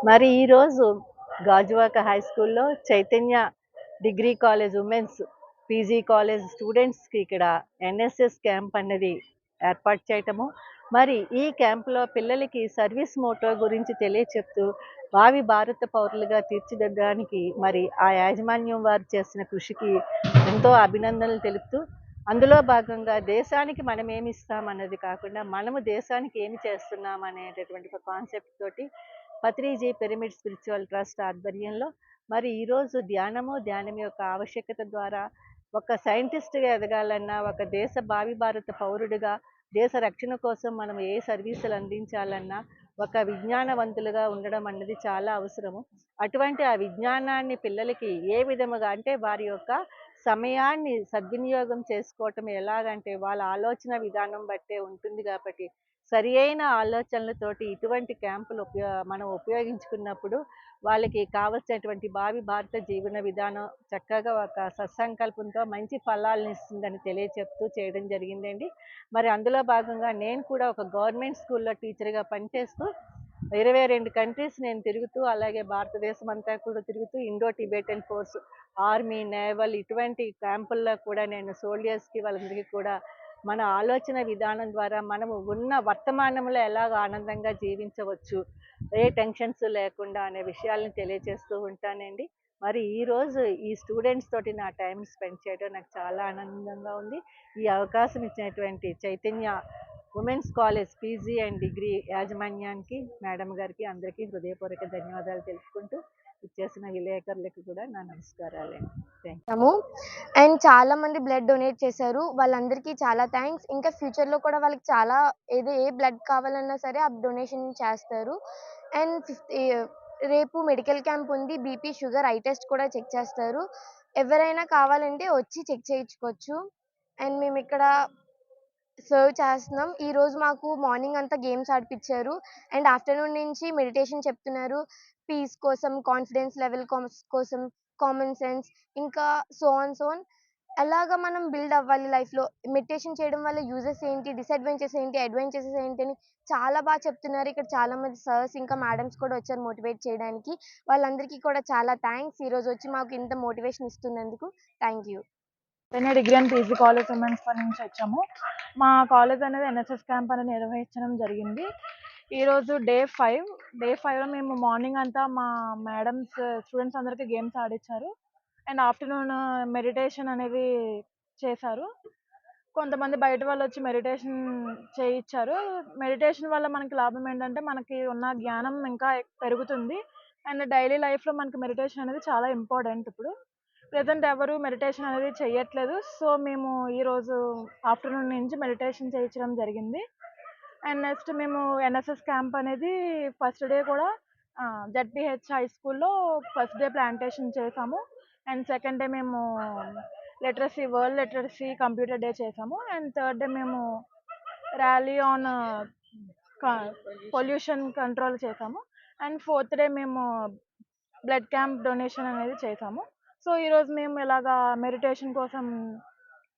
మరి ఈరోజు గాజువాక హై స్కూల్‌లో Chaitanya degree college women's PG college స్టూడెంట్స్‌కి ఇక్కడ ఎన్ఎస్ఎస్ క్యాంప్ అన్నది ఏర్పాటు చేయటము. మరి ఈ క్యాంప్‌లో పిల్లలకి సర్వీస్ మోటో గురించి తెలియచెప్తూ భావి భారత పౌరులుగా తీర్చిదిద్దడానికి మరి ఆ యాజమాన్యం వారు చేసిన కృషికి ఎంతో అభినందనలు తెలుపుతూ, అందులో భాగంగా దేశానికి మనమేమిస్తాం అన్నది కాకుండా మనము దేశానికి ఏమి చేస్తున్నాం అనేటటువంటి ఒక కాన్సెప్ట్ తోటి పత్రిజీ పిరమిడ్ స్పిరిచువల్ ట్రస్ట్ ఆధ్వర్యంలో మరి ఈరోజు ధ్యానం యొక్క ఆవశ్యకత ద్వారా ఒక సైంటిస్ట్‌గా ఎదగాలన్నా, ఒక దేశ భావి భారత పౌరుడిగా దేశ రక్షణ కోసం మనం ఏ సర్వీసులు అందించాలన్నా, ఒక విజ్ఞానవంతులుగా ఉండడం అన్నది చాలా అవసరము. అటువంటి ఆ విజ్ఞానాన్ని పిల్లలకి ఏ విధముగా అంటే వారి యొక్క సమయాన్ని సద్వినియోగం చేసుకోవటం ఎలాగంటే వాళ్ళ ఆలోచన విధానం బట్టే ఉంటుంది కాబట్టి సరియైన ఆలోచనలతోటి ఇటువంటి క్యాంపులు మనం ఉపయోగించుకున్నప్పుడు వాళ్ళకి కావలసినటువంటి భావి భారత జీవన విధానం చక్కగా ఒక సత్సంకల్పంతో మంచి ఫలాలనిస్తుందని తెలియచెప్తూ చేయడం జరిగిందండి. మరి అందులో భాగంగా నేను కూడా ఒక గవర్నమెంట్ స్కూల్‌లో టీచర్‌గా పనిచేస్తూ 22 కంట్రీస్ నేను తిరుగుతూ, అలాగే భారతదేశం అంతా కూడా తిరుగుతూ Indo Tibetan force, army, naval ఇటువంటి క్యాంపుల్లో కూడా నేను సోల్జర్స్‌కి వాళ్ళందరికీ కూడా మన ఆలోచన విధానం ద్వారా మనము ఉన్న వర్తమానంలో ఎలాగ ఆనందంగా జీవించవచ్చు, ఏ టెన్షన్స్ లేకుండా అనే విషయాలను తెలియజేస్తూ ఉంటానండి. మరి ఈరోజు ఈ స్టూడెంట్స్ తోటి నా టైం స్పెండ్ చేయడం నాకు చాలా ఆనందంగా ఉంది. ఈ అవకాశం ఇచ్చినటువంటి Chaitanya women's college PG and degree యాజమాన్యానికి, మేడం గారికి అందరికీ హృదయపూర్వక ధన్యవాదాలు తెలుపుకుంటూ, ఇచ్చేసిన విలేకరులకు కూడా నా నమస్కారాలండి. Thank you. చేసాము. అండ్ చాలా మంది బ్లడ్ డొనేట్ చేశారు. వాళ్ళందరికీ చాలా థాంక్స్. ఇంకా ఫ్యూచర్‌లో కూడా వాళ్ళకి చాలా ఏ బ్లడ్ కావాలన్నా సరే ఆ డొనేషన్ చేస్తారు. అండ్ రేపు మెడికల్ క్యాంప్ ఉంది. బీపీ, షుగర్, ఐ టెస్ట్ కూడా చెక్ చేస్తారు. ఎవరైనా కావాలంటే వచ్చి చెక్ చేయించుకోవచ్చు. అండ్ మేమిక్కడ సర్వ్ చేస్తున్నాం. ఈరోజు మాకు మార్నింగ్ అంతా గేమ్స్ ఆడిపిచ్చారు. అండ్ ఆఫ్టర్‌నూన్ నుంచి మెడిటేషన్ చెప్తున్నారు. పీస్ కోసం, కాన్ఫిడెన్స్ లెవెల్ కోసం, కామన్ సెన్స్ ఇంకా సో ఆన్. ఎలాగా మనం బిల్డ్ అవ్వాలి లైఫ్‌లో, మెడిటేషన్ చేయడం వల్ల యూజెస్ ఏంటి, డిసడ్వాంటేజెస్ ఏంటి, అడ్వాంటేజెస్ ఏంటి అని చాలా చెప్తున్నారు. ఇక్కడ చాలా మంది సర్స్ ఇంకా మేడమ్స్ కూడా వచ్చారు మోటివేట్ చేయడానికి. వాళ్ళందరికీ కూడా చాలా థాంక్స్. ఈరోజు వచ్చి మాకు ఇంత మోటివేషన్ ఇస్తున్నందుకు. Thank you. నేను degree and PG college women's నుంచి వచ్చాము. మా కాలేజ్ అనేది ఎన్ఎస్ఎస్ క్యాంప్ అనేది నిర్వహించడం జరిగింది. ఈరోజు డే 5లో మేము మార్నింగ్ అంతా మా మేడమ్స్ స్టూడెంట్స్ అందరికీ గేమ్స్ ఆడించారు. అండ్ ఆఫ్టర్నూన్ మెడిటేషన్ అనేది చేశారు. కొంతమంది బయట వాళ్ళు వచ్చి మెడిటేషన్ చేయించారు. మెడిటేషన్ వల్ల మనకి లాభం ఏంటంటే మనకి ఉన్న జ్ఞానం ఇంకా పెరుగుతుంది. అండ్ డైలీ లైఫ్లో మనకి మెడిటేషన్ అనేది చాలా ఇంపార్టెంట్. ఇప్పుడు ప్రెజెంట్ ఎవరు మెడిటేషన్ అనేది చెయ్యట్లేదు. సో మేము ఈరోజు ఆఫ్టర్నూన్ నుంచి మెడిటేషన్ చేయించడం జరిగింది. అండ్ నెక్స్ట్ మేము ఎన్ఎస్ఎస్ క్యాంప్ అనేది ఫస్ట్ డే కూడా జెడ్పీహెచ్ హై స్కూల్లో ఫస్ట్ డే ప్లాంటేషన్ చేసాము. అండ్ సెకండ్ డే మేము వరల్డ్ లిటరసీ కంప్యూటర్ డే చేసాము. అండ్ థర్డ్ డే మేము ర్యాలీ ఆన్ పొల్యూషన్ కంట్రోల్ చేసాము. అండ్ ఫోర్త్ డే మేము బ్లడ్ క్యాంప్ డొనేషన్ అనేది చేసాము. సో ఈరోజు మేము ఇలాగా మెడిటేషన్ కోసం